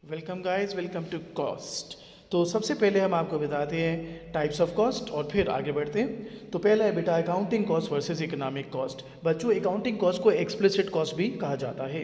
Welcome guys, welcome to cost. तो सबसे पहले हम आपको बताते हैं टाइप्स ऑफ कॉस्ट और फिर आगे बढ़ते हैं। तो पहला है बेटा accounting cost versus economic cost. बच्चों, अकाउंटिंग कॉस्ट को एक्सप्लिसिट कॉस्ट भी कहा जाता है।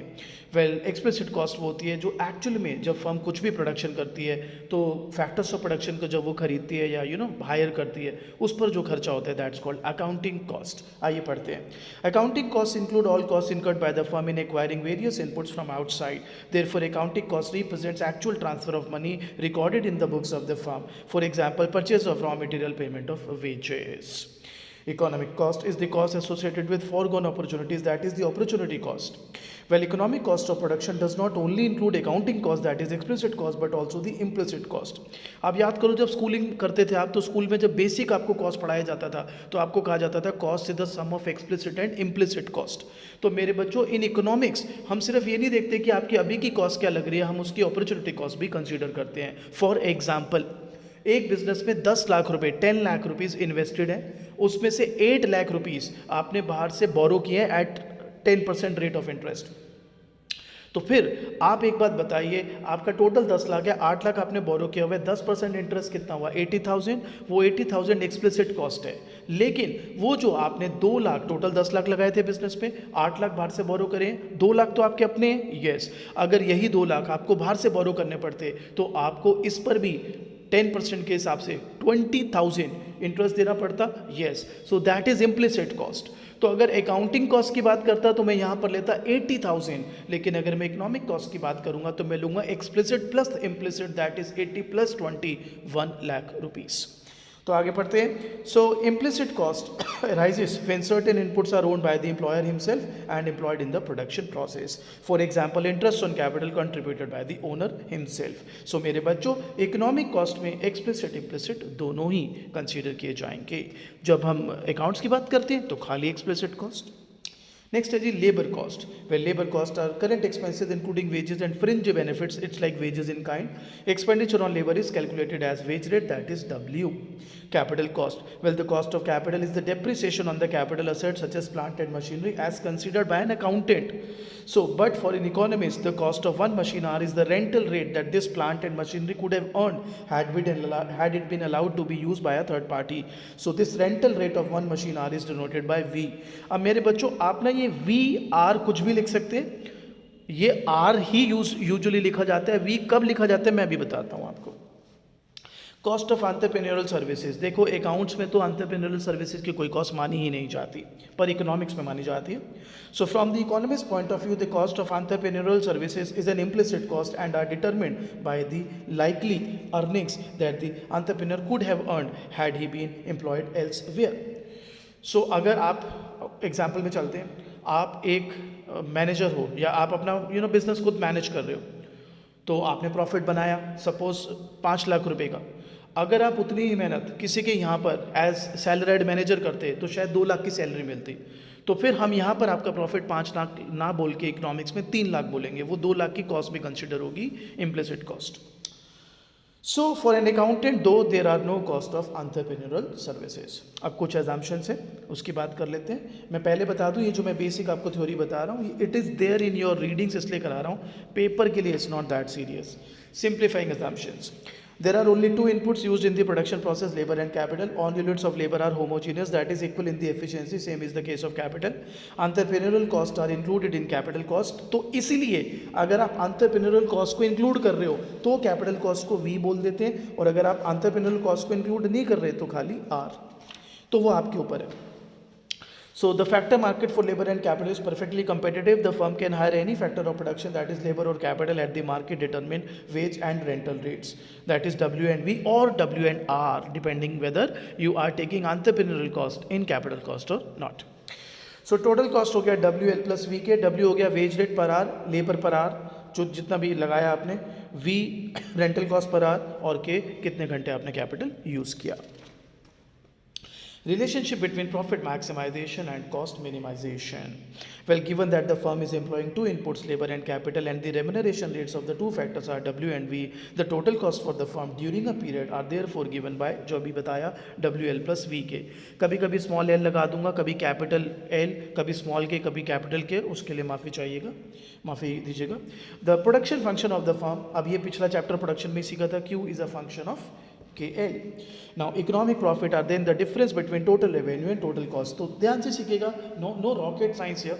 एक्सप्लिसिट कॉस्ट वो होती है जो एक्चुअल में जब फर्म कुछ भी प्रोडक्शन करती है तो फैक्टर्स ऑफ प्रोडक्शन को जब वो खरीदती है या हायर करती है उस पर जो खर्चा होता है, दैट्स कॉल्ड अकाउंटिंग कॉस्ट। आइए पढ़ते हैं। Accounting cost include all cost incurred by the firm in acquiring various inputs from outside. Therefore accounting cost represents actual transfer of money recorded in the books of the firm. For example, purchase of raw material, payment of wages. Economic cost is the cost associated with foregone opportunities, that is the opportunity cost. Well, economic cost of production does not only include accounting cost, that is explicit cost, but also the implicit cost. आप याद करो, जब schooling करते थे आप, तो school में जब बेसिक आपको कॉस्ट पढ़ाया जाता था तो आपको कहा जाता था cost is the sum of explicit and implicit cost. तो मेरे बच्चों, इन इकोनॉमिक्स हम सिर्फ ये नहीं देखते कि आपकी अभी की कॉस्ट क्या लग रही है, हम उसकी अपॉर्चुनिटी कॉस्ट भी कंसीडर करते हैं। फॉर एग्जाम्पल, एक बिजनेस में 10 लाख रुपए 10 लाख रुपीज़ इन्वेस्टेड है, उसमें से 8 लाख रुपीज़ आपने बाहर से बोरो किए हैं एट 10% रेट ऑफ इंटरेस्ट। तो फिर आप एक बात बताइए, आपका टोटल 10 लाख है, 8 लाख आपने बोरो किया हुआ है, 10% इंटरेस्ट कितना हुआ? 80,000। वो 80,000 एक्सप्लिसिट कॉस्ट है। लेकिन वो जो आपने 2 लाख, टोटल 10 लाख लगाए थे बिजनेस पे, 8 लाख बाहर से बोरो करें, 2 लाख तो आपके अपने हैं। यस, अगर यही 2 लाख आपको बाहर से बोरो करने पड़ते तो आपको इस पर भी 10% के हिसाब से 20,000 इंटरेस्ट देना पड़ता। Yes, so that is implicit cost. तो अगर अकाउंटिंग कॉस्ट की बात करता तो मैं यहां पर लेता 80,000, लेकिन अगर मैं इकोनॉमिक कॉस्ट की बात करूंगा तो मैं लूंगा explicit plus implicit, that is 80 plus 20, 1 lakh rupees. तो आगे पढ़ते हैं। So implicit cost arises when certain inputs are owned by the employer himself and employed in the production process. For example, interest on capital contributed by the owner himself. So मेरे बच्चों, economic cost में explicit implicit दोनों ही consider किए जाएंगे। जब हम accounts की बात करते हैं तो खाली एक्सप्लिसिट कॉस्ट। नेक्स्ट है जी labour cost. Well, labour cost are current expenses including wages and fringe benefits. It's like wages in kind. Expenditure on labour is calculated as wage rate, that is W. Capital cost. Well, the cost of capital is the depreciation on the capital assets such as plant and machinery as considered by an accountant. So, but for an economist, the cost of one machine hour is the rental rate that this plant and machinery could have earned had it been allowed to be used by a third party. So, this rental rate of one machine hour is denoted by V. अब मेरे बच्चों, आप ना ये VR कुछ भी लिख सकते हैं, ये R ही यूजुअली लिखा जाता है। V कब लिखा जाता है मैं भी बताता हूँ आपको। Cost of entrepreneurial services. देखो, अकाउंट्स में तो एंटरप्रेन्योरल सर्विसेज की कोई कॉस्ट मानी ही नहीं जाती, पर इकोनॉमिक्स में मानी जाती है। So from the economics point of view, the cost of entrepreneurial services is an implicit cost and are determined by the likely earnings that the entrepreneur could have earned had he been employed elsewhere. सो अगर आप example में चलते हैं, आप एक manager हो या आप अपना बिजनेस खुद मैनेज कर रहे हो, तो आपने प्रॉफिट बनाया सपोज 5 लाख रुपए का। अगर आप उतनी ही मेहनत किसी के यहाँ पर एज सैलरीड मैनेजर करते तो शायद 2 लाख की सैलरी मिलती। तो फिर हम यहाँ पर आपका प्रॉफिट 5 लाख ना बोल के इकोनॉमिक्स में 3 लाख बोलेंगे, वो 2 लाख की कॉस्ट भी कंसिडर होगी implicit cost. So for an accountant दो there are no cost of entrepreneurial services. अब कुछ एग्जाम्पशंस है, उसकी बात कर लेते हैं। मैं पहले बता दूं, ये जो मैं बेसिक आपको थ्योरी बता रहा हूँ, it is there in your readings, इसलिए करा रहा हूँ, पेपर के लिए it's not that serious. Simplifying assumptions. There are only 2 inputs used in the production process, labor and capital. All units of labor are homogeneous, that is equal in the efficiency. Same is the case of capital. Entrepreneurial costs are included in capital cost. तो इसीलिए अगर आप entrepreneurial cost को include कर रहे हो तो capital cost को V बोल देते हैं, और अगर आप entrepreneurial cost को include नहीं कर रहे तो खाली R। तो वो आपके ऊपर है। So the factor market for labor and capital is perfectly competitive. The firm can hire any factor of production, that is labor or capital, at the market determined wage and rental rates, that is W and V or W and R, depending whether you are taking entrepreneurial cost in capital cost or not. So total cost हो गया WL plus VK। W हो गया wage rate पर R, labour पर R जो जितना भी लगाया आपने, V रेंटल कॉस्ट पर आर, और K कितने घंटे आपने कैपिटल यूज़ किया। Relationship between profit maximization and cost minimization. Well, given that the firm is employing two inputs, labor and capital, and the remuneration rates of the two factors are W and V, the total cost for the firm during a period are therefore given by, जो अभी बताया, WL plus V के. कभी कभी small l लगा दूंगा, कभी capital L, कभी स्मॉल के, कभी कैपिटल के, उसके लिए माफ़ी दीजिएगा. The production function of the firm, अब ये पिछला चैप्टर प्रोडक्शन में सीखा था, Q is a function of KL. Now economic profit are then the difference between total revenue and total cost. तो ध्यान से सीखिएगा, no rocket science here.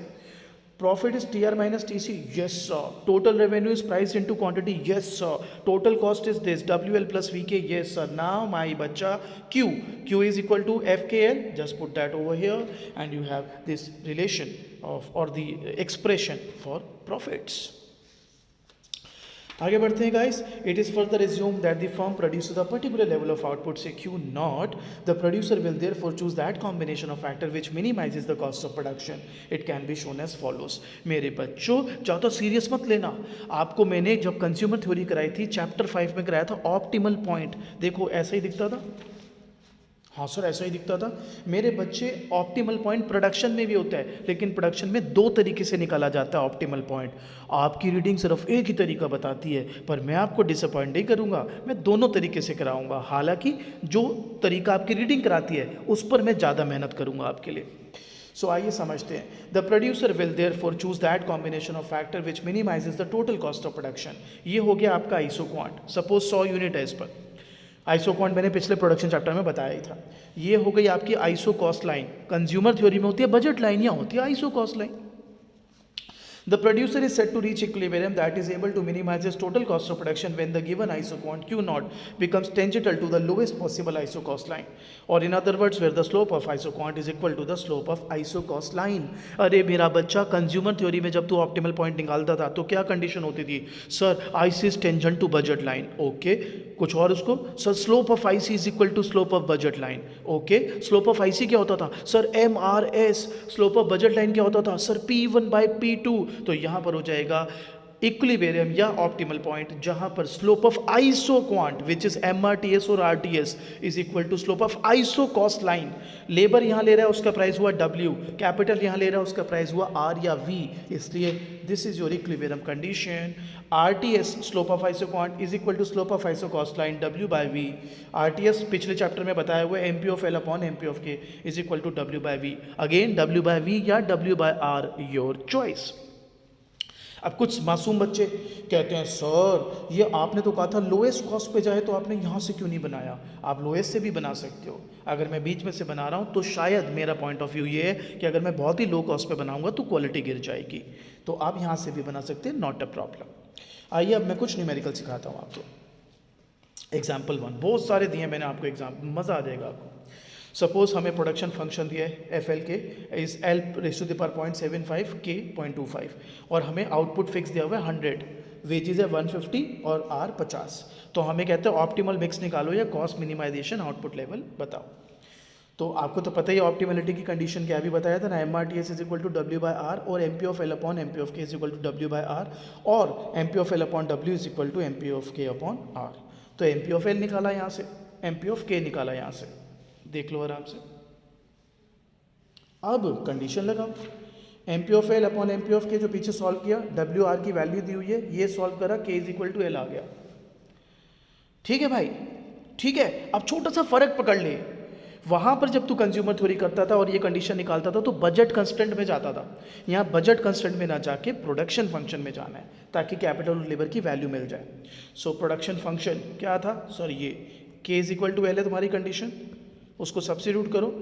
Profit is TR minus TC, yes sir. Total revenue is price into quantity, yes sir. Total cost is this, WL plus VK, yes sir. Now my bacha, Q is equal to FKL, just put that over here and you have this relation of, or the expression for profits. आगे बढ़ते हैं guys. It is further assume that the firm produces a particular level of output से Q nought. The producer will therefore choose that combination of factor which minimises the cost of production. It can be shown as follows. मेरे बच्चों ज़्यादा serious मत लेना. आपको मैंने जब consumer theory कराई थी चैप्टर 5 में कराया था ऑप्टिमल पॉइंट. देखो ऐसा ही दिखता था. हाँ सर ऐसा ही दिखता था. मेरे बच्चे ऑप्टिमल पॉइंट प्रोडक्शन में भी होता है, लेकिन प्रोडक्शन में दो तरीके से निकाला जाता है ऑप्टिमल पॉइंट. आपकी रीडिंग सिर्फ एक ही तरीका बताती है, पर मैं आपको डिसअपॉइंट नहीं करूँगा, मैं दोनों तरीके से कराऊँगा. हालांकि जो तरीका आपकी रीडिंग कराती है उस पर मैं ज़्यादा मेहनत करूँगा आपके लिए. सो आइए समझते हैं. The producer will therefore choose that combination of factor which minimises the total cost of production. ये हो गया आपका आइसो क्वांट. सपोज 100 यूनिट है इस पर. आइसो क्वांट मैंने पिछले प्रोडक्शन चैप्टर में बताया ही था. ये हो गई आपकी iso cost line. Consumer theory में होती है बजट लाइन, या होती है iso cost line. The producer is said to reach equilibrium, that is able to minimize its total cost of production when the given iso quant Q naught becomes tangential to the lowest possible iso cost line, or in other words where the slope of iso quant is equal to the slope of iso cost line. अरे मेरा बच्चा, consumer theory में जब तू optimal point निकालता था तो क्या कंडीशन होती थी? Sir IC is tangent to budget line. Okay, कुछ और उसको? Sir slope of IC is equal to slope of budget line. Okay, slope of IC क्या होता था? Sir MRS. Slope of budget line क्या होता था? Sir P1 by P2. तो यहां पर हो जाएगा इक्विलिब्रियम या ऑप्टिमल पॉइंट, जहां पर slope of isoquant which is MRTS और RTS is equal to slope of isocost line. Labour यहां ले रहा है उसका प्राइस हुआ W, कैपिटल यहां ले रहा है उसका प्राइस हुआ R या V, इसलिए this is your equilibrium condition. RTS slope of isoquant is equal to slope of isocost line W by V. RTS पिछले चैप्टर में बताया हुआ है MP of L upon MP of K is equal to W by V. Again W by V या W by R, your choice. अब कुछ मासूम बच्चे कहते हैं सर ये आपने तो कहा था लोएस्ट कॉस्ट पे जाए, तो आपने यहाँ से क्यों नहीं बनाया? आप लोएस्ट से भी बना सकते हो. अगर मैं बीच में से बना रहा हूँ तो शायद मेरा पॉइंट ऑफ व्यू ये है कि अगर मैं बहुत ही लो कॉस्ट पे बनाऊंगा तो क्वालिटी गिर जाएगी. तो आप यहाँ से भी बना सकते हैं, नॉट अ प्रॉब्लम. आइए अब मैं कुछ न्यूमेरिकल सिखाता हूँ आपको. एग्जाम्पल 1, बहुत सारे दिए मैंने आपको एग्जाम्पल, मज़ा आ जाएगा आपको. सपोज हमें प्रोडक्शन फंक्शन दिया है FL के is L raise to the power 0.75 K 0.25, और हमें आउटपुट फिक्स दिया हुआ है 100, वेजेज है 150 और R 50. तो हमें कहते हैं ऑप्टिमल मिक्स निकालो या कॉस्ट मिनिमाइजेशन आउटपुट लेवल बताओ. तो आपको तो पता ही ऑप्टिमलिटी की कंडीशन क्या भी बताया था ना, MRTS is equal to W by R और MP of L upon MP of K is equal to W by R, और MP of L upon W is equal to MP of K upon R. तो MP of L निकाला यहाँ से, MP of K निकाला यहाँ से, देख लो आराम से. अब कंडीशन लगाओ. MP of L upon MP of K जो पीछे सॉल्व किया, WR की वैल्यू दी हुई है, ये सॉल्व करा, K is equal to L आ गया. ठीक है भाई, ठीक है. अब छोटा सा फर्क पकड़ ले. वहां पर जब तू कंज्यूमर थ्योरी करता था और ये कंडीशन निकालता था तो बजट कंस्टेंट में जाता था. यहाँ बजट कंस्टेंट में ना जाके प्रोडक्शन फंक्शन में जाना है ताकि कैपिटल और लेबर की वैल्यू मिल जाए. सो प्रोडक्शन फंक्शन क्या था? सर ये K is equal to L है तुम्हारी कंडीशन, उसको सब्स्टिट्यूट करो,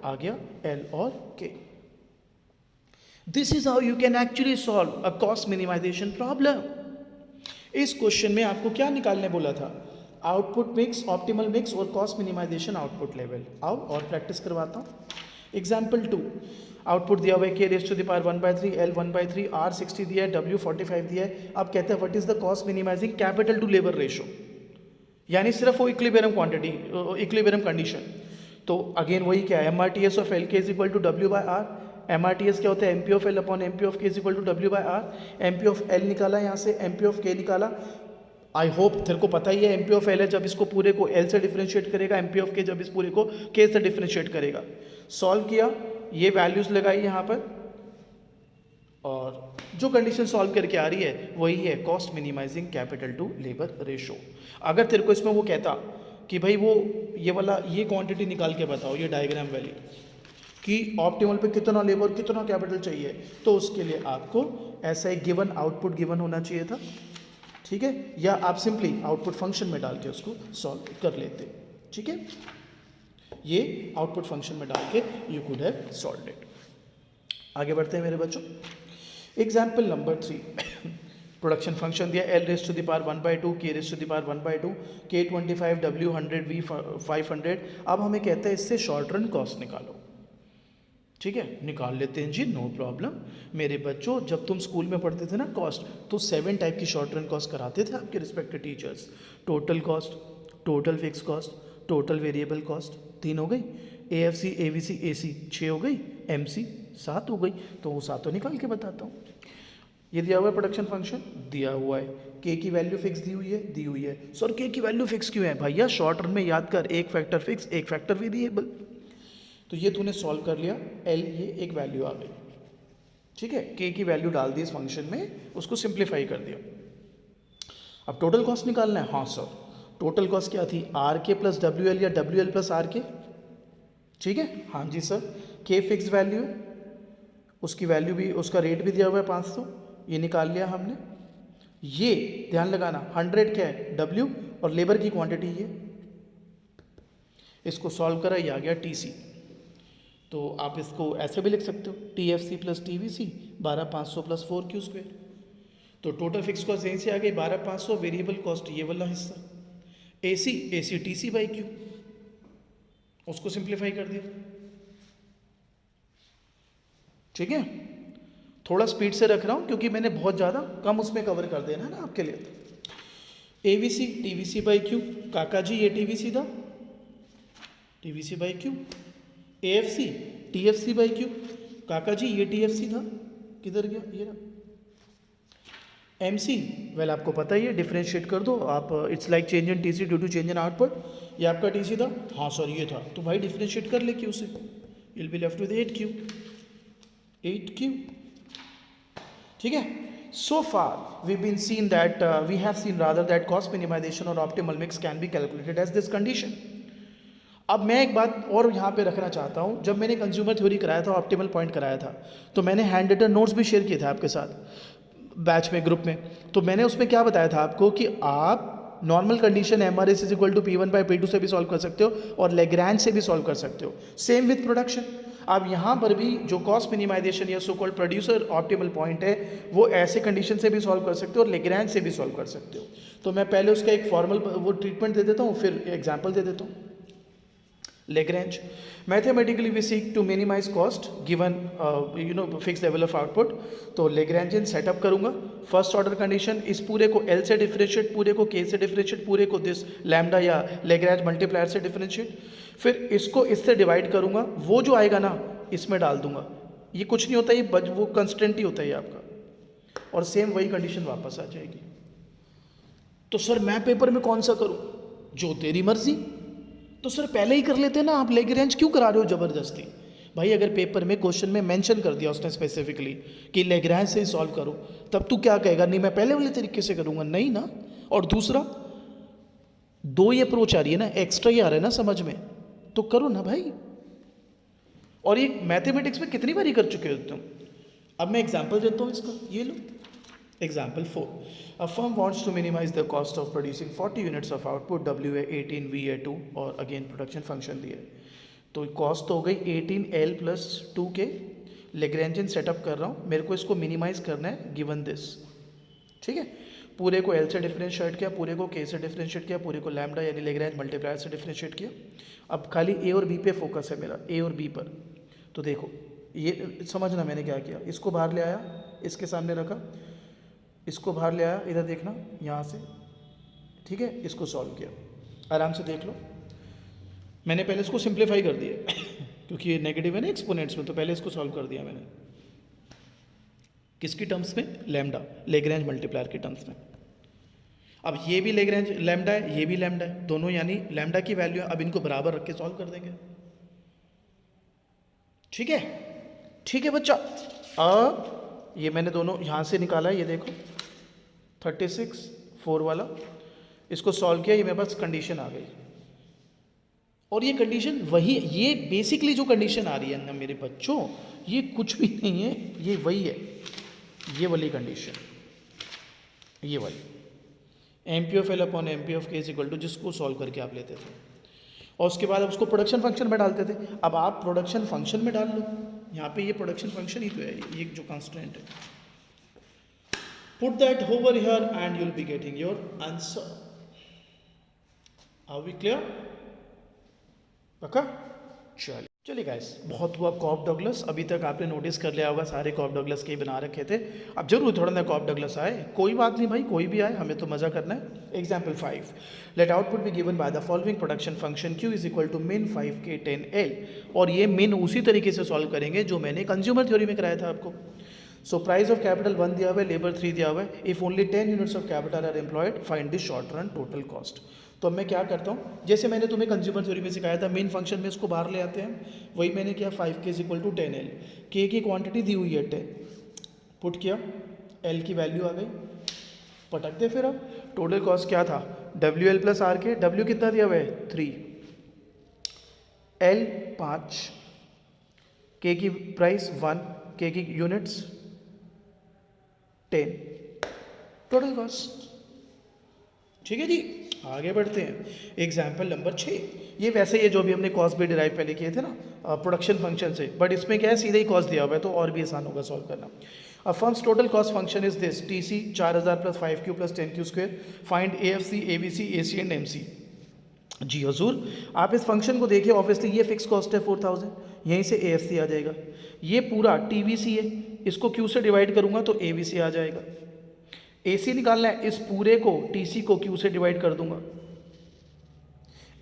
आ गया L और K. This is how you can actually solve a cost minimisation problem. इस क्वेश्चन में आपको क्या निकालने बोला था? आउटपुट मिक्स, ऑप्टिमल मिक्स और कॉस्ट मिनिमाइजेशन आउटपुट लेवल. आओ और प्रैक्टिस करवाता हूँ. एग्जाम्पल 2, आउटपुट दिया हुआ है K raise to the power 1/3, L 1/3, R 60 दिया है, W 45 दिया है. अब कहते हैं what is the cost minimising capital to labour ratio, यानी सिर्फ वो इक्विलिब्रियम क्वांटिटी, इक्विलिब्रियम कंडीशन. तो अगेन वही क्या है, MRTS of L K is equal to W by R. MRTS क्या होता है? MP of L upon MP of K is equal to W by R. MP of L निकाला यहाँ से, MP of K निकाला. आई होप तेरे को पता ही है, एम पी ऑफ एल है जब इसको पूरे को एल से डिफ्रेंशिएट करेगा, एम पी ऑफ के जब इस पूरे को के से डिफ्रेंशिएट करेगा। सॉल्व किया, ये वैल्यूज लगाई यहाँ पर, और जो कंडीशन सॉल्व करके आ रही है वही है cost minimising capital to labour ratio. अगर तेरे को इसमें वो कहता कि भाई वो ये वाला ये क्वांटिटी निकाल के बताओ, ये डायग्राम वाली, कि ऑप्टिमल पे कितना लेबर कितना कैपिटल चाहिए, तो उसके लिए आपको ऐसा एक गिवन आउटपुट गिवन होना चाहिए था, ठीक है, या आप सिंपली आउटपुट फंक्शन में डाल के उसको सॉल्व कर लेते, ठीक है। ये आउटपुट फंक्शन में डाल के you could have solved it. आगे बढ़ते हैं मेरे बच्चों। एग्जाम्पल नंबर 3, प्रोडक्शन फंक्शन दिया L raise to the power 1/2, K raise to the power 1/2, K 25, W 100, V 500। अब हमें कहते हैं इससे शॉर्ट रन कॉस्ट निकालो, ठीक है, निकाल लेते हैं जी, नो प्रॉब्लम। मेरे बच्चों जब तुम स्कूल में पढ़ते थे ना कॉस्ट, तो 7 टाइप की शॉर्ट रन कॉस्ट कराते थे आपके respective teachers. Total cost, total fix cost, total variable cost 3 हो गई, AFC AVC AC 6 हो गई, MC 7 हो गई। तो वो 7 निकाल के बताता हूँ। ये दिया हुआ है प्रोडक्शन फंक्शन, दिया हुआ है K की वैल्यू फिक्स दी हुई है। सर K की वैल्यू फिक्स क्यों है भैया? शॉर्ट रन में याद कर, एक फैक्टर फिक्स एक फैक्टर वेरिएबल। तो ये तूने सॉल्व कर लिया, L ये एक वैल्यू आ गई, ठीक है, K की वैल्यू डाल दी इस फंक्शन में, उसको सिंप्लीफाई कर दिया। अब टोटल कॉस्ट निकालना है। हाँ सर, टोटल कॉस्ट क्या थी? RK प्लस WL या WL प्लस RK, ठीक है, हाँ जी सर। K फिक्स वैल्यू है, उसकी वैल्यू भी, उसका रेट भी दिया हुआ है 500, ये निकाल लिया हमने। ये ध्यान लगाना 100 क्या है? W, और लेबर की क्वांटिटी ये, इसको सॉल्व करा, ये आ गया TC। तो आप इसको ऐसे भी लिख सकते हो, TFC plus TVC 12500 plus 4Q²। तो टोटल फिक्स कॉस्ट यहीं से आ गई 12500, वेरिएबल कॉस्ट ये वाला हिस्सा, AC TC बाई Q, उसको सिंप्लीफाई कर दिया, ठीक है। थोड़ा स्पीड से रख रहा हूँ क्योंकि मैंने बहुत ज़्यादा कम उसमें कवर कर देना है ना आपके लिए। AVC TVC बाई Q, काका जी ये TVC था, TVC by Q। AFC TFC by Q, काका जी ये TFC था, किधर गया ये रहा। MC वेल आपको पता ही है, डिफरेंशिएट कर दो आप, it's like change in TC due to change in output. ये आपका TC था, हाँ सर ये था, तो भाई डिफरेंशिएट कर ले Q से, will be left with 8Q, ठीक है। So far we've been seen that we have seen rather that cost minimization or optimal mix can be calculated as this condition। अब मैं एक बात और यहाँ पे रखना चाहता हूँ, जब मैंने कंज्यूमर थ्योरी कराया था, ऑप्टिमल पॉइंट कराया था, तो मैंने हैंड रिटन नोट्स भी शेयर किए थे आपके साथ बैच में, ग्रुप में। तो मैंने उसमें क्या बताया था आपको कि आप normal condition MRS is equal to P1/P2 से भी सॉल्व कर सकते हो और लेग्रैंज से भी सॉल्व कर सकते हो, सेम विथ प्रोडक्शन। अब यहाँ पर भी जो कॉस्ट मिनिमाइजेशन या so called producer optimal point है, वो ऐसे कंडीशन से भी सॉल्व कर सकते हो और लेग्रैंज से भी सॉल्व कर सकते हो। तो मैं पहले उसका एक फॉर्मल वो ट्रीटमेंट दे देता हूँ, फिर एग्जाम्पल दे देता हूँ। Lagrange, mathematically we seek to minimize cost given fixed level of output। तो Lagrangian सेटअप करूंगा, फर्स्ट ऑर्डर कंडीशन, इस पूरे को L से डिफरेंशिएट, पूरे को K से डिफरेंशिएट, पूरे को दिस लैम्डा या Lagrange मल्टीप्लायर से डिफरेंशिएट, फिर इसको इससे डिवाइड करूंगा, वो जो आएगा ना इसमें डाल दूंगा। ये कुछ नहीं होता, ये वो कंस्टेंट ही होता है आपका, और सेम वही कंडीशन वापस आ जाएगी। तो सर मैं पेपर में कौन सा करूं? जो तेरी मर्जी। तो सर पहले ही कर लेते ना, आप लेग्रेंज क्यों करा रहे हो जबरदस्ती? भाई अगर पेपर में क्वेश्चन में मेंशन कर दिया उसने स्पेसिफिकली कि लेग्रेंज से ही सॉल्व करो, तब तू क्या कहेगा? नहीं मैं पहले वाले तरीके से करूंगा, नहीं ना। और दूसरा, दो ये अप्रोच आ रही है ना, एक्स्ट्रा ही आ रहा है ना समझ में, तो करो ना भाई। और ये मैथमेटिक्स में कितनी बारी कर चुके हो तुम। अब मैं एग्जाम्पल देता हूँ इसका, ये लो example 4। A firm wants to minimize the cost of producing 40 units of output, W है 18, V है 2, और अगेन प्रोडक्शन फंक्शन दिया है। तो कॉस्ट तो हो गई 18L plus 2K। Lagrangian setup कर रहा हूँ, मेरे को इसको मिनिमाइज करना है गिवन दिस, ठीक है। पूरे को L से डिफरेंशिएट किया, पूरे को K से डिफरेंशिएट किया, पूरे को लैम्डा यानी लेग्रेंज मल्टीप्लायर से डिफरेंशिएट किया। अब खाली A और B पे फोकस है मेरा, A और B पर। तो देखो ये समझना मैंने क्या किया, इसको बाहर ले आया, इसके सामने रखा, इसको बाहर ले आया, इधर देखना यहाँ से, ठीक है, इसको सॉल्व किया, आराम से देख लो। मैंने पहले इसको सिंप्लीफाई कर दिया क्योंकि ये नेगेटिव है ना एक्सपोनेंट्स में, तो पहले इसको सॉल्व कर दिया मैंने, किसकी टर्म्स में? लैम्डा, लेग्रेंज मल्टीप्लायर की टर्म्स में। अब ये भी लेग्रेंज लैम्डा है, ये भी लैम्डा है, दोनों यानी लैम्डा की वैल्यू है। अब इनको बराबर रख के सॉल्व कर देंगे। ठीक है, ठीक है बच्चा। अब ये मैंने दोनों यहाँ से निकाला है, ये देखो 36 4 वाला, इसको सॉल्व किया, ये मेरे पास कंडीशन आ गई। और ये कंडीशन वही, ये बेसिकली जो कंडीशन आ रही है ना मेरे बच्चों, ये कुछ भी नहीं है, ये वही है, ये वाली कंडीशन, ये वाली M P of L upon M P of K is equal to, जिसको सॉल्व करके आप लेते थे और उसके बाद आप उसको प्रोडक्शन फंक्शन में डालते थे। अब आप प्रोडक्शन फंक्शन में डाल लो, यहाँ पे ये प्रोडक्शन फंक्शन ही तो है, ये जो कांस्टेंट है। Put that over here and you will be getting your answer. Are we clear? पक्का? चलिए गाइस, बहुत हुआ कॉप डगलस। अभी तक आपने नोटिस कर लिया होगा सारे कॉप डगलस के ही बना रखे थे। अब जरूर थोड़ा ना कॉप डगलस आए, कोई बात नहीं भाई, कोई भी आए, हमें तो मजा करना है। Example 5, let output be given by the following production function Q is equal to min 5k 10L। और ये min उसी तरीके से सॉल्व करेंगे जो मैंने कंज्यूमर थ्योरी में कराया था आपको। सो प्राइस ऑफ कैपिटल 1 दिया हुआ है, लेबर 3 दिया हुआ है। If only 10 units of capital R employed, find the short run total cost. तो अब मैं क्या करता हूँ, जैसे मैंने तुम्हें कंज्यूमर थ्योरी में सिखाया था, मेन फंक्शन में इसको बाहर ले आते हैं, वही मैंने किया। 5k is equal to 10L, के की क्वांटिटी दी हुई है 10, पुट किया, एल की वैल्यू आ गई, पटक दे। फिर अब टोटल कॉस्ट क्या था, WL प्लस RK। W कितना दिया हुआ है 3, L 5, K की प्राइस 1, K की यूनिट्स 10, टोटल कॉस्ट। ठीक है जी, आगे बढ़ते हैं। एग्जाम्पल नंबर 6, ये वैसे ये जो भी हमने कॉस्ट भी डिराइव पहले किए थे ना प्रोडक्शन फंक्शन से, बट इसमें क्या है सीधे ही कॉस्ट दिया हुआ है तो और भी आसान होगा सॉल्व करना। A firm's total cost function is this, TC 4000 plus 5Q plus 10Q square, find AFC ABC AC and MC। जी हजूर, आप इस फंक्शन को देखिए, ऑब्वियसली ये फिक्स कॉस्ट है 4000, यहीं से AFC आ जाएगा। ये पूरा TVC है, इसको Q से डिवाइड करूंगा तो ABC आ जाएगा। AC निकालना है, इस पूरे को TC को Q से डिवाइड कर दूंगा।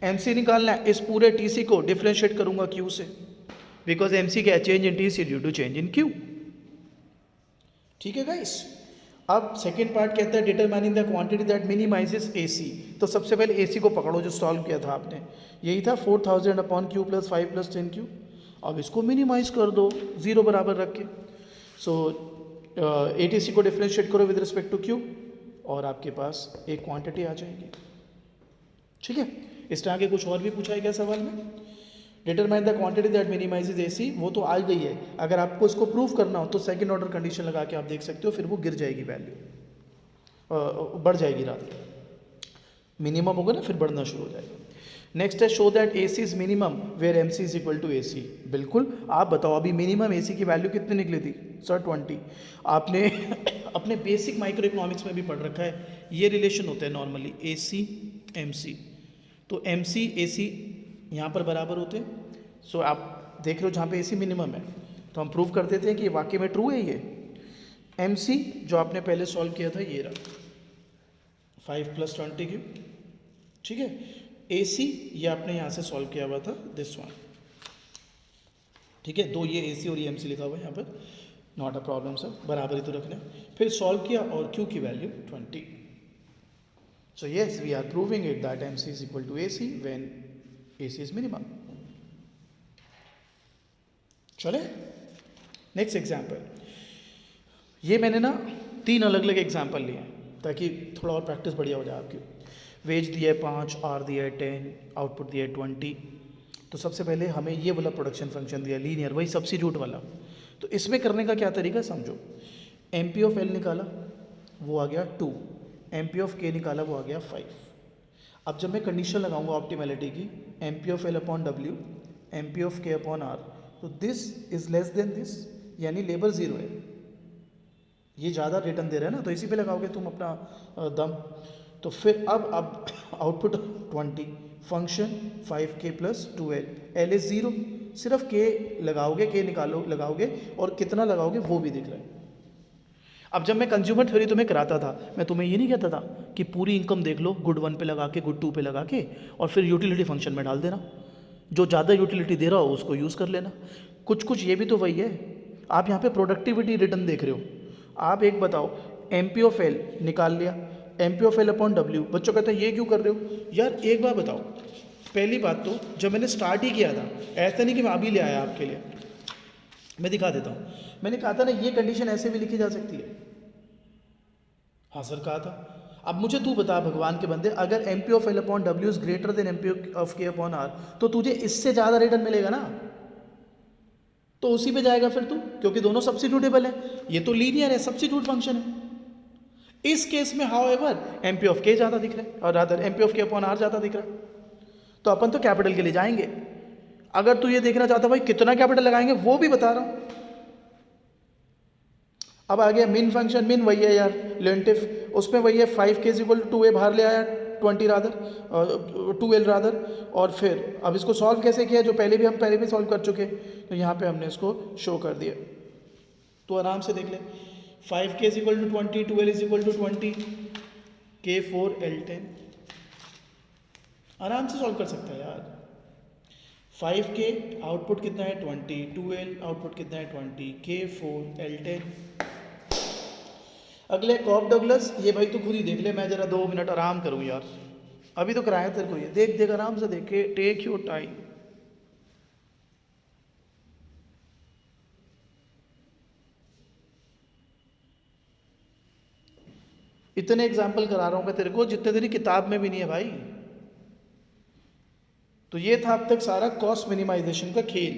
MC निकालना है, इस पूरे TC को डिफरेंशिएट करूंगा Q से, बिकॉज MC क्या है, change in TC due to change in Q। ठीक है गाइस। अब सेकेंड पार्ट कहता है determining the quantity that minimises AC। तो सबसे पहले AC को पकड़ो जो सॉल्व किया था आपने, यही था 4000 upon Q plus 5 plus 10Q। अब इसको मिनिमाइज कर दो 0 बराबर रख के। सो ATC को डिफरेंशिएट करो विद रिस्पेक्ट टू Q और आपके पास एक क्वांटिटी आ जाएगी। ठीक है, इस तरह के कुछ और भी पूछा है क्या सवाल में? Determine the quantity that minimises AC, वो तो आ गई है। अगर आपको इसको प्रूव करना हो तो सेकंड ऑर्डर कंडीशन लगा के आप देख सकते हो, फिर वो गिर जाएगी वैल्यू, बढ़ जाएगी रात, मिनिमम होगा ना फिर बढ़ना शुरू हो जाएगा। नेक्स्ट है show that AC is minimum where MC is equal to AC। बिल्कुल, आप बताओ अभी मिनिमम AC की वैल्यू कितनी निकली थी सर 20। आपने अपने बेसिक माइक्रो इकोनॉमिक्स में भी पढ़ रखा है, ये रिलेशन होता है नॉर्मली AC MC। तो MC AC यहाँ पर बराबर होते हैं। सो आप देख रहे हो जहाँ पे AC मिनिमम है, तो हम प्रूव कर देते हैं कि वाकई में ट्रू है ये। MC जो आपने पहले सॉल्व किया था ये रहा 5 प्लस 20Q। ठीक है, AC ये आपने यहाँ से सॉल्व किया हुआ था दिस वन। ठीक है, दो ये AC और ये MC लिखा हुआ है यहाँ पर, नॉट अ प्रॉब्लम सर, बराबर ही तो रखना। फिर सॉल्व किया और Q की value 20। So yes we are proving it that MC is equal to AC when AC is minimum. चले नेक्स्ट एग्जाम्पल। ये मैंने ना 3 अलग अलग एग्जाम्पल लिए हैं ताकि थोड़ा और प्रैक्टिस बढ़िया हो जाए आपकी। वेज दिया है 5, R दिया है 10, आउटपुट दिया है 20। तो सबसे पहले हमें ये वाला प्रोडक्शन फंक्शन दिया लीनियर, वही सब्स्टिट्यूट वाला। तो इसमें करने का क्या तरीका समझो। MP ऑफ L निकाला वो आ गया 2, MP ऑफ K निकाला वो आ गया 5। अब जब मैं कंडीशन लगाऊंगा ऑप्टिमैलिटी की, MP of L upon W, MP of K upon R, तो this is less than this, यानी लेबर 0 है, ये ज़्यादा रिटर्न दे रहा है ना, तो इसी पे लगाओगे तुम अपना दम। तो फिर अब output 20, function 5k plus 2l, L is 0, सिर्फ k लगाओगे, k निकालो लगाओगे और कितना लगाओगे वो भी दिख रहा है। अब जब मैं कंज्यूमर थ्योरी तुम्हें कराता था, मैं तुम्हें ये नहीं कहता था कि पूरी इनकम देख लो, गुड 1 पे लगा के, गुड 2 पे लगा के, और फिर यूटिलिटी फंक्शन में डाल देना, जो ज़्यादा यूटिलिटी दे रहा हो उसको यूज़ कर लेना। कुछ कुछ ये भी तो वही है। आप यहाँ पे प्रोडक्टिविटी रिटर्न देख रहे हो। आप एक बताओ, MP ऑफ L निकाल लिया, M P of L upon W. बच्चों कहते हैं ये क्यों कर रहे हो यार, एक बार बताओ, पहली बात तो जब मैंने स्टार्ट ही किया था, ऐसा नहीं कि मैं अभी ले आया आपके लिए, मैं दिखा देता हूँ, मैंने कहा था ना ये कंडीशन ऐसे भी लिखी जा सकती है। हाँ सर कहा था। अब मुझे तू बता भगवान के बंदे, अगर M P of L upon W is greater than M P of K upon R, तो तुझे इससे ज़्यादा रिटर्न मिलेगा ना, तो उसी पे जाएगा फिर तू, क्योंकि दोनों सब्स्टिट्यूटेबल है, ये तो लीनियर है, सब्स्टिट्यूट फंक्शन है। इस केस में how ever M P of के ज़्यादा दिख रहा है और rather M P of K upon are ज़्यादा दिख रहा है, तो अपन तो कैपिटल के लिए जाएंगे। अगर तू ये देखना चाहता भाई कितना कैपिटल लगाएंगे, वो भी बता रहा हूँ। अब आ गया मिन फंक्शन, मिन वही है यार लेंटिफ, उसमें वही है 5k इक्वल टू 2a बाहर ले आया 20 रादर 2l रादर, और फिर अब इसको सॉल्व कैसे किया, जो हम पहले भी सॉल्व कर चुके, तो यहाँ पे हमने इसको शो कर दिया, तो आराम से देख ले 5k equal to 20, 2l equal to 20, k4l10, आराम से सॉल्व कर सकता है यार। 5k आउटपुट कितना है 20, 2l आउटपुट कितना है 20, k4l10। अगले कॉप डगलस, ये भाई तू खुद ही देख ले, मैं जरा 2 मिनट आराम करूँ यार, अभी तो कराया तेरे को, ये देख देख आराम से देख के, टेक योर टाइम। इतने एग्जाम्पल करा रहा हूँ मैं तेरे को जितने तेरी किताब में भी नहीं है भाई। तो ये था अब तक सारा कॉस्ट मिनिमाइजेशन का खेल,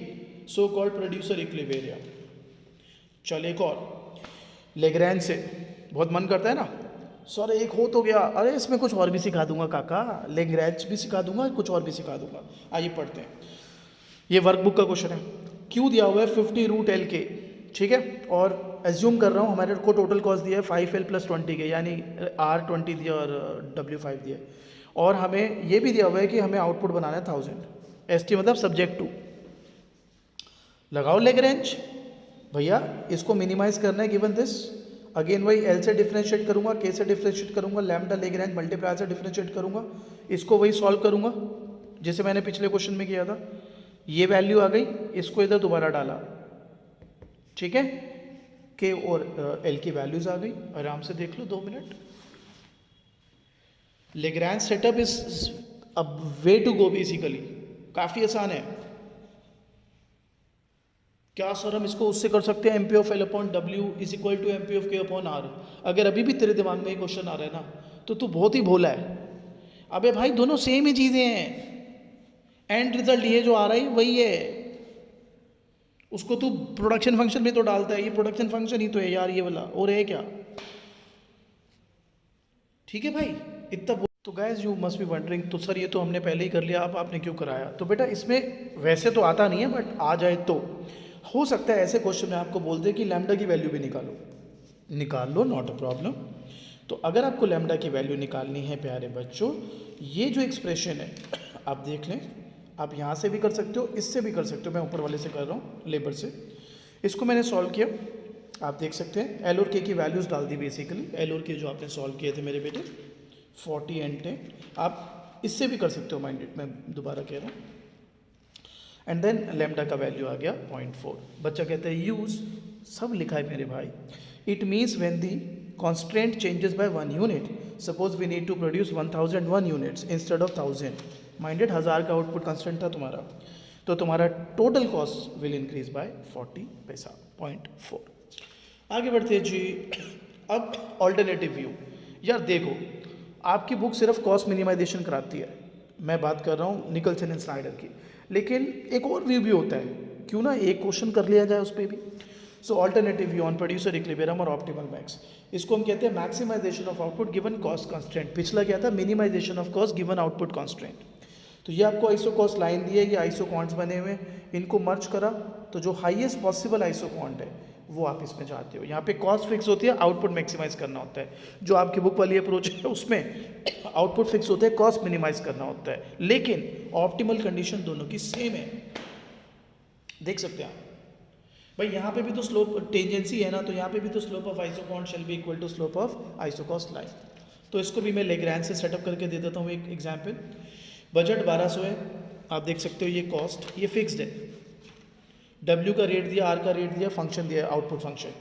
सो कॉल्ड प्रोड्यूसर इक्विलिब्रियम। चल एक और लेग्रैंज से, बहुत मन करता है ना सर एक हो तो गया, अरे इसमें कुछ और भी सिखा दूंगा काका, लेग्रैंज भी सिखा दूंगा, कुछ और भी सिखा दूंगा। आइए पढ़ते हैं, ये वर्कबुक का क्वेश्चन है। क्यू दिया हुआ है 50√L के, ठीक है, और एज्यूम कर रहा हूँ हमारे को टोटल कॉस्ट दिया है 5L + 20 के, यानी R20 दिया और W5 दिया, और हमें ये भी दिया हुआ है कि हमें आउटपुट बनाना है 1000। ST मतलब सब्जेक्ट टू। लगाओ लेग्रैंज भैया, इसको मिनिमाइज करना है गिवन दिस, अगेन वही L से डिफ्रेंशिएट करूंगा, K से डिफ्रेंशिएट करूंगा, लैम्डा लेग्रैंज मल्टीप्लाई से डिफ्रेंशिएट करूंगा, इसको वही सॉल्व करूंगा जैसे मैंने पिछले क्वेश्चन में किया था। ये वैल्यू आ गई, इसको इधर दोबारा डाला, ठीक है, K और L की वैल्यूज आ गई, आराम से देख लो 2 minute. Lagrange setup is a way to go basically, काफ़ी आसान है। क्या सर हम इसको उससे कर सकते हैं, MP of L upon W is equal to MP of K upon R। अगर अभी भी तेरे दिमाग में ये क्वेश्चन आ रहा है ना, तो तू बहुत ही भोला है। अबे भाई दोनों सेम ही चीज़ें हैं, एंड रिजल्ट ये जो आ रहा है वही है, उसको तू प्रोडक्शन फंक्शन में तो डालता है, ये प्रोडक्शन फंक्शन ही तो है यार ये वाला, और है क्या, ठीक है भाई इतना। तो guys you must be wondering, तो सर ये तो हमने पहले ही कर लिया, अब आपने क्यों कराया। तो बेटा इसमें वैसे तो आता नहीं है, बट आ जाए तो हो सकता है ऐसे क्वेश्चन में आपको बोल दे कि लैम्डा की वैल्यू भी निकाल लो, नॉट अ प्रॉब्लम। तो अगर आपको लैम्डा की वैल्यू निकालनी है प्यारे बच्चों, ये जो एक्सप्रेशन है आप देख लें, आप यहाँ से भी कर सकते हो, इससे भी कर सकते हो, मैं ऊपर वाले से कर रहा हूँ लेबर से। इसको मैंने सॉल्व किया, आप देख सकते हैं L और K की वैल्यूज़ डाल दी बेसिकली, L और K जो आपने सॉल्व किए थे मेरे बेटे 40 एंड 10, आप इससे भी कर सकते हो माइंडेड, मैं दोबारा कह रहा हूँ। एंड देन लैम्डा का वैल्यू आ गया 0.4। बच्चा कहता है यूज़, सब लिखा है मेरे भाई, it means when the constant changes by 1 unit, suppose we need to produce 1001 units instead of 1000, minded 1000 का आउटपुट कॉन्स्टेंट था तुम्हारा, तो तुम्हारा total cost will increase by 40 paisa 0.4। आगे बढ़ते हैं जी। अब ऑल्टरनेटिव व्यू, यार देखो आपकी बुक सिर्फ कॉस्ट मिनिमाइजेशन कराती है, मैं बात कर रहा हूँ निकलसन एंड स्नाइडर की, लेकिन एक और व्यू भी होता है, क्यों ना एक क्वेश्चन कर लिया जाए उस पर भी। So alternative view on producer equilibrium और ऑप्टिमल मैक्स, इसको हम कहते हैं maximisation of output given cost constraint. पिछला क्या था, minimisation of cost given output constraint. तो ये आपको आइसो कॉस्ट लाइन दी है, ये आइसो क्वांट्स बने हुए, इनको मर्ज करा तो जो हाईएस्ट पॉसिबल आइसो क्वांट है वो आप इसमें चाहते हो। यहाँ पे कॉस्ट फिक्स होती है, आउटपुट मैक्सिमाइज करना होता है। जो आपकी बुक वाली अप्रोच है उसमें आउटपुट फिक्स होते हैं, कॉस्ट मिनिमाइज करना होता है, लेकिन ऑप्टिमल कंडीशन दोनों की सेम है। देख सकते हैं आप भाई, यहाँ पे भी तो स्लोप टेंजेंसी है ना, तो यहाँ पे भी तो slope of isoquant shall be equal to slope of isocost line. तो इसको भी मैं लेग्रैंज से सेटअप करके दे देता हूँ एक एग्जाम्पल। बजट 1200 है, आप देख सकते हो ये कॉस्ट, ये फिक्स्ड है, W का रेट दिया, R का रेट दिया, फंक्शन दिया आउटपुट फंक्शन।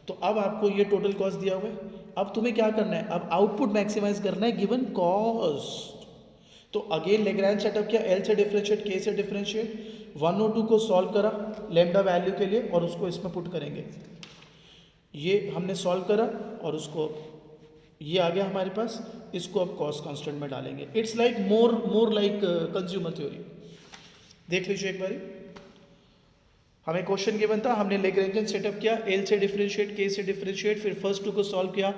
तो अब आपको ये टोटल कॉस्ट दिया हुआ है, अब तुम्हें क्या करना है, अब आउटपुट मैक्सिमाइज करना है गिवन कॉस्ट। तो अगेन लेग्रैंज सेटअप किया, एल से डिफरेंशिएट, के से डिफरेंशिएट, 1 और 2 को सॉल्व करा लैम्डा वैल्यू के लिए और उसको इसमें पुट करेंगे। ये हमने सॉल्व करा और उसको ये आ गया हमारे पास, इसको अब कॉस्ट कांस्टेंट में डालेंगे। It's like more like consumer theory. देख लीजिए एक बारी, हमें क्वेश्चन गिवन था, हमने लेग्रेंजन सेटअप किया, एल से डिफरेंशिएट, के से डिफरेंशिएट, फिर फर्स्ट 2 को सॉल्व किया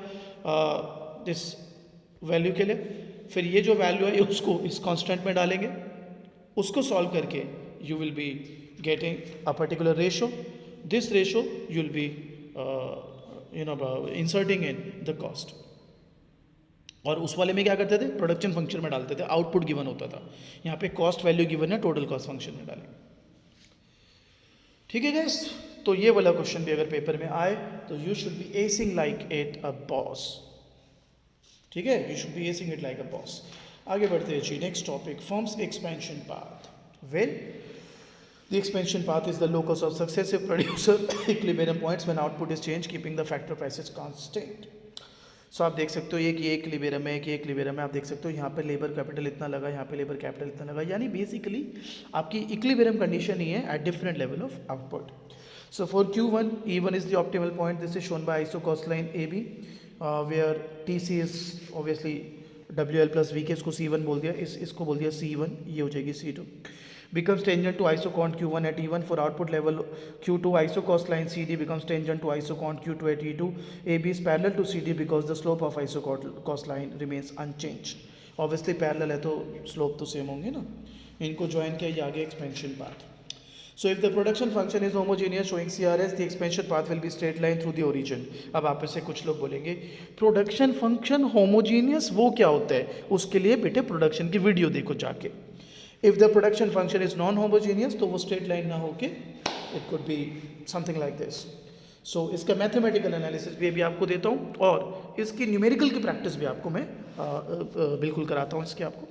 दिस वैल्यू के लिए, फिर ये जो वैल्यू है उसको इस कांस्टेंट में डालेंगे, उसको सॉल्व करके you will be getting a particular ratio, this ratio you will B inserting in the cost. और उस वाले में क्या करते थे, प्रोडक्शन फंक्शन में डालते थे, आउटपुट गिवन होता था। यहाँ पे कॉस्ट वैल्यू गिवन है, टोटल कॉस्ट फंक्शन में डालेंगे। ठीक है गाइस, तो ये वाला क्वेश्चन भी अगर पेपर में आए तो you should be acing like it a boss. ठीक है, you should be acing it like a boss. आगे बढ़ते हैं जी, next topic, firm's expansion path. Well, the expansion path is the locus of successive producer equilibrium points when output is changed keeping the factor prices constant। सो आप देख सकते हो ये कि एक लिबेरम है, कि एक लिबेरम है, आप देख सकते हो यहाँ पे लेबर कैपिटल इतना लगा, यहाँ पे लेबर कैपिटल इतना लगा, यानी बेसिकली आपकी इक्विलिब्रियम कंडीशन ही है at different level of output. So for Q1, E1 is the optimal point, this is shown by isocost line AB where TC is obviously WL plus V K, इसको C1 बोल दिया, इसको बोल दिया C1, ये हो जाएगी C2। becomes tangent to isocont Q1 at E1 for output level Q2, isocost line CD becomes tangent to isocont Q2 at E2, AB is parallel to CD because the slope of isocost line remains unchanged। obviously parallel है तो slope तो same होंगे ना, इनको join किया, ये आगे expansion path। So if the production function is homogeneous showing CRS, the expansion path will be straight line through the origin। अब आप से कुछ लोग बोलेंगे प्रोडक्शन फंक्शन होमोजीनियस वो क्या होता है, उसके लिए बेटे प्रोडक्शन की वीडियो देखो जाके। If the production function is non homogeneous तो वो स्ट्रेट लाइन ना होके it could be something like this. So इसका मैथमेटिकल एनालिसिस भी अभी आपको देता हूँ और इसकी न्यूमेरिकल की प्रैक्टिस भी आपको मैं बिल्कुल कराता हूँ इसके आपको।